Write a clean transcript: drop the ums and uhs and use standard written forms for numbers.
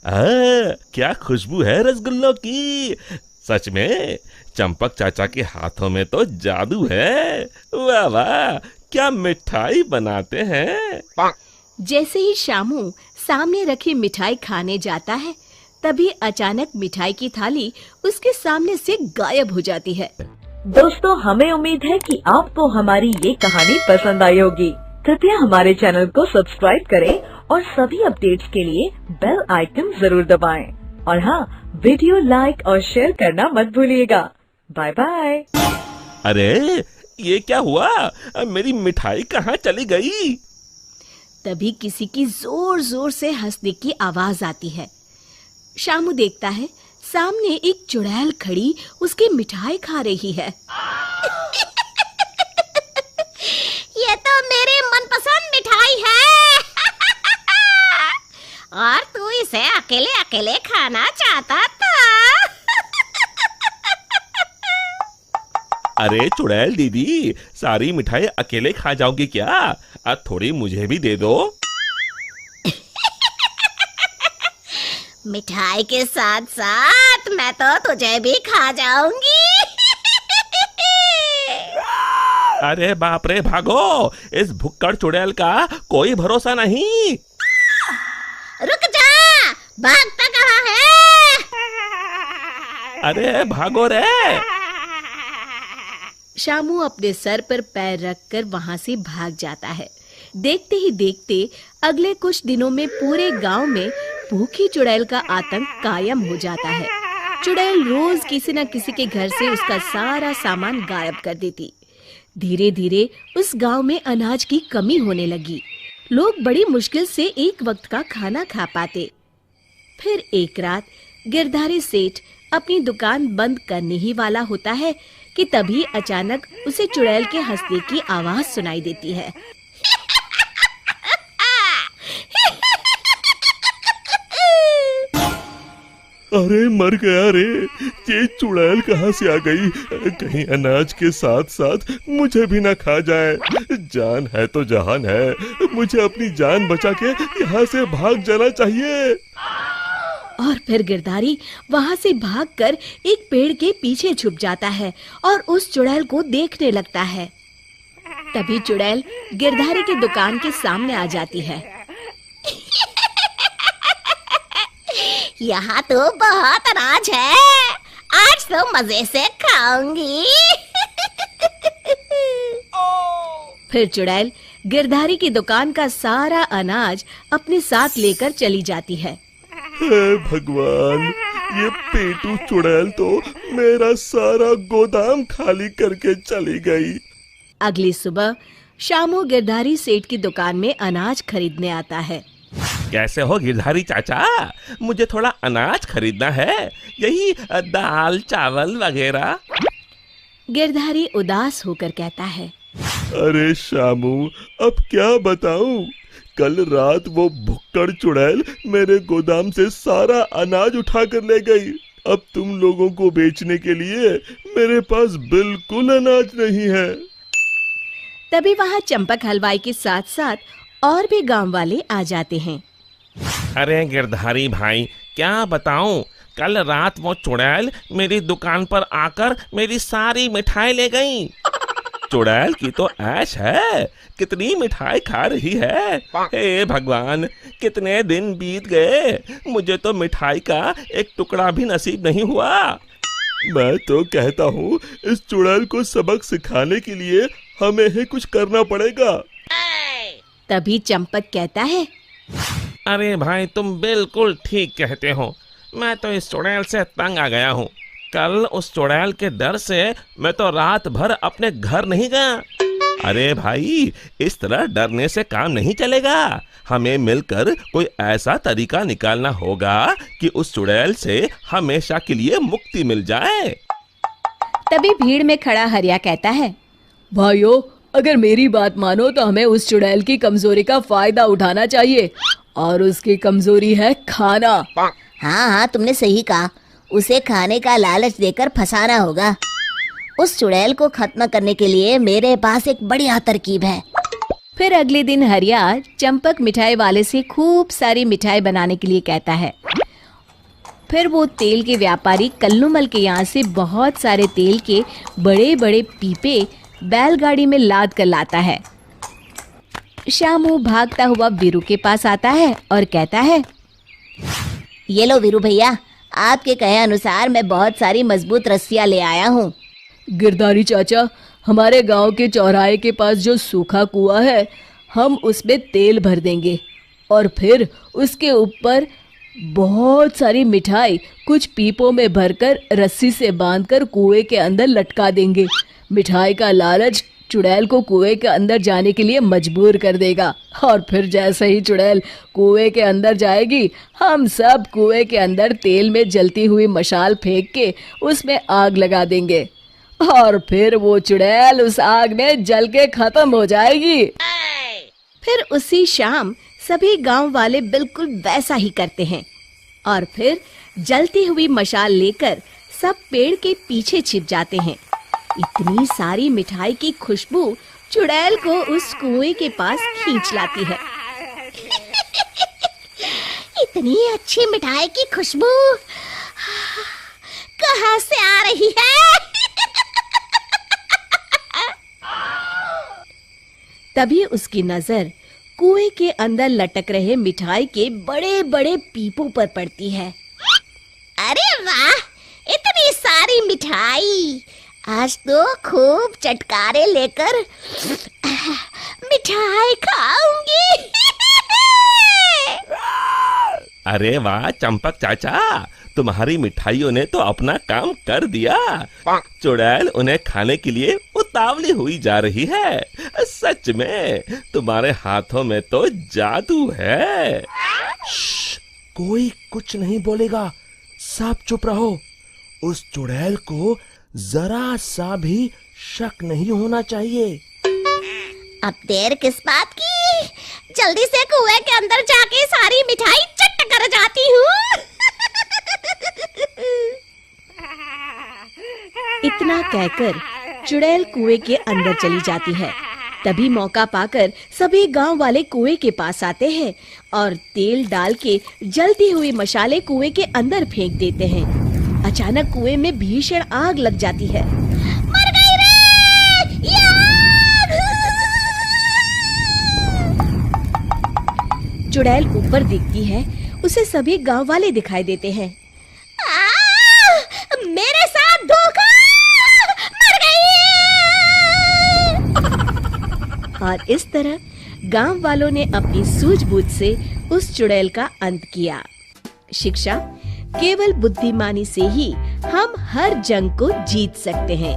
क्या खुशबू है रसगुल्लों की। सच में चंपक चाचा के हाथों में तो जादू है। वाह वाह, क्या मिठाई बनाते हैं। जैसे ही शामू सामने रखी मिठाई खाने जाता है, तभी अचानक मिठाई की थाली उसके सामने से गायब हो जाती है। दोस्तों, हमें उम्मीद है कि आपको हमारी ये कहानी पसंद आई होगी। कृपया हमारे चैनल को सब्सक्राइब करें और सभी अपडेट्स के लिए बेल आइकन जरूर दबाएं। और हाँ, वीडियो लाइक और शेयर करना मत भूलिएगा। Bye bye. अरे ये क्या हुआ, मेरी मिठाई कहाँ चली गई। तभी किसी की जोर जोर से हंसने की आवाज आती है। शामू देखता है सामने एक चुड़ैल खड़ी उसकी मिठाई खा रही है। ये तो मेरी मनपसंद मिठाई है। और तू इसे अकेले अकेले खाना चाहता था। अरे चुड़ैल दीदी, सारी मिठाई अकेले खा जाओगी क्या? अब थोड़ी मुझे भी दे दो। मिठाई के साथ साथ मैं तो तुझे भी खा जाऊंगी। अरे बाप रे, भागो, इस भुक्कड़ चुड़ैल का कोई भरोसा नहीं। रुक जा, भागता कहाँ है? अरे भागो रे। शामू अपने सर पर पैर रखकर वहां से भाग जाता है। देखते ही देखते अगले कुछ दिनों में पूरे गांव में भूखी चुड़ैल का आतंक कायम हो जाता है। चुड़ैल रोज किसी न किसी के घर से उसका सारा सामान गायब कर देती। धीरे धीरे उस गांव में अनाज की कमी होने लगी। लोग बड़ी मुश्किल से एक वक्त का खाना खा पाते। फिर एक रात गिरधारी सेठ अपनी दुकान बंद करने ही वाला होता है कि तभी अचानक उसे चुड़ैल के हंसने की आवाज सुनाई देती है। अरे मर गया रे, ये चुड़ैल कहाँ से आ गई? कहीं अनाज के साथ साथ मुझे भी ना खा जाए। जान है तो जहान है, मुझे अपनी जान बचा के यहाँ से भाग जाना चाहिए। और फिर गिरधारी वहां से भागकर एक पेड़ के पीछे छुप जाता है और उस चुड़ैल को देखने लगता है। तभी चुड़ैल गिरधारी की दुकान के सामने आ जाती है। यहाँ तो बहुत अनाज है, आज तो मजे से खाऊंगी। फिर चुड़ैल गिरधारी की दुकान का सारा अनाज अपने साथ लेकर चली जाती है। हे भगवान, ये पेटू चुड़ैल तो मेरा सारा गोदाम खाली करके चली गई। अगली सुबह शामू गिरधारी सेठ की दुकान में अनाज खरीदने आता है। कैसे हो गिरधारी चाचा, मुझे थोड़ा अनाज खरीदना है, यही दाल चावल वगैरह। गिरधारी उदास होकर कहता है, अरे शामू, अब क्या बताऊं, कल रात वो भुक्कड़ चुड़ैल मेरे गोदाम से सारा अनाज उठा कर ले गई। अब तुम लोगों को बेचने के लिए मेरे पास बिल्कुल अनाज नहीं है। तभी वहाँ चंपक हलवाई के साथ साथ और भी गांव वाले आ जाते हैं। अरे गिरधारी भाई, क्या बताऊं, कल रात वो चुड़ैल मेरी दुकान पर आकर मेरी सारी मिठाई ले गई। चुड़ैल की तो ऐश है, कितनी मिठाई खा रही है। हे भगवान, कितने दिन बीत गए, मुझे तो मिठाई का एक टुकड़ा भी नसीब नहीं हुआ। मैं तो कहता हूँ, इस चुड़ैल को सबक सिखाने के लिए हमें ही कुछ करना पड़ेगा। तभी चंपक कहता है, अरे भाई, तुम बिल्कुल ठीक कहते हो, मैं तो इस चुड़ैल से तंग आ गया हूँ। कल उस चुड़ैल के डर से मैं तो रात भर अपने घर नहीं गया। अरे भाई, इस तरह डरने से काम नहीं चलेगा, हमें मिलकर कोई ऐसा तरीका निकालना होगा कि उस चुड़ैल से हमेशा के लिए मुक्ति मिल जाए। तभी भीड़ में खड़ा हरिया कहता है, भाइयों, अगर मेरी बात मानो तो हमें उस चुड़ैल की कमजोरी का फायदा उठाना चाहिए, और उसकी कमजोरी है खाना। हाँ हाँ, तुमने सही कहा, उसे खाने का लालच देकर फंसाना होगा। उस चुड़ैल को खत्म करने के लिए मेरे पास एक बढ़िया तरकीब है। फिर अगले दिन हरिया चंपक मिठाई वाले से खूब सारी मिठाई बनाने के लिए कहता है। फिर वो तेल के व्यापारी कल्लूमल के यहाँ से बहुत सारे तेल के बड़े बड़े पीपे बैलगाड़ी में लाद कर लाता है। शामू भागता हुआ वीरू के पास आता है और कहता है, ये लो वीरू भैया, आपके कहे अनुसार मैं बहुत सारी मजबूत रस्सियां ले आया हूँ। गिरधारी चाचा, हमारे गांव के चौराहे के पास जो सूखा कुआं है, हम उसमें तेल भर देंगे और फिर उसके ऊपर बहुत सारी मिठाई कुछ पीपों में भरकर रस्सी से बांधकर कुएं के अंदर लटका देंगे। मिठाई का लालच चुड़ैल को कुएं के अंदर जाने के लिए मजबूर कर देगा और फिर जैसे ही चुड़ैल कुएं के अंदर जाएगी, हम सब कुएं के अंदर तेल में जलती हुई मशाल फेंक के उसमें आग लगा देंगे और फिर वो चुड़ैल उस आग में जल के खत्म हो जाएगी। फिर उसी शाम सभी गांव वाले बिल्कुल वैसा ही करते हैं और फिर जलती हुई मशाल लेकर सब पेड़ के पीछे छिप जाते हैं। इतनी सारी मिठाई की खुशबू चुड़ैल को उस कुएं के पास खींच लाती है। इतनी अच्छी मिठाई की खुशबू कहाँ से आ रही है? तभी उसकी नजर कुएं के अंदर लटक रहे मिठाई के बड़े बड़े पीपों पर पड़ती है। अरे वाह, इतनी सारी मिठाई! आज तो खूब चटकारे लेकर मिठाई खाऊंगी। अरे वाह चंपक चाचा, तुम्हारी मिठाइयों ने तो अपना काम कर दिया। चुड़ैल उन्हें खाने के लिए उतावली हुई जा रही है। सच में तुम्हारे हाथों में तो जादू है। कोई कुछ नहीं बोलेगा, सब चुप रहो। उस चुड़ैल को जरा सा भी शक नहीं होना चाहिए। अब देर किस बात की? जल्दी से कुएं के अंदर जाके सारी मिठाई चट कर जाती हूँ। इतना कहकर चुड़ैल कुएं के अंदर चली जाती है। तभी मौका पाकर सभी गांव वाले कुएं के पास आते हैं और तेल डाल के जलती हुई मशाले कुएं के अंदर फेंक देते हैं। अचानक कुएं में भीषण आग लग जाती है। मर गई रे! ये आग! चुड़ैल ऊपर दिखती है, उसे सभी गांव वाले दिखाई देते हैं। मेरे साथ धोखा! मर गई! और इस तरह गांव वालों ने अपनी सूझबूझ से उस चुड़ैल का अंत किया। शिक्षा, केवल बुद्धिमानी से ही हम हर जंग को जीत सकते हैं।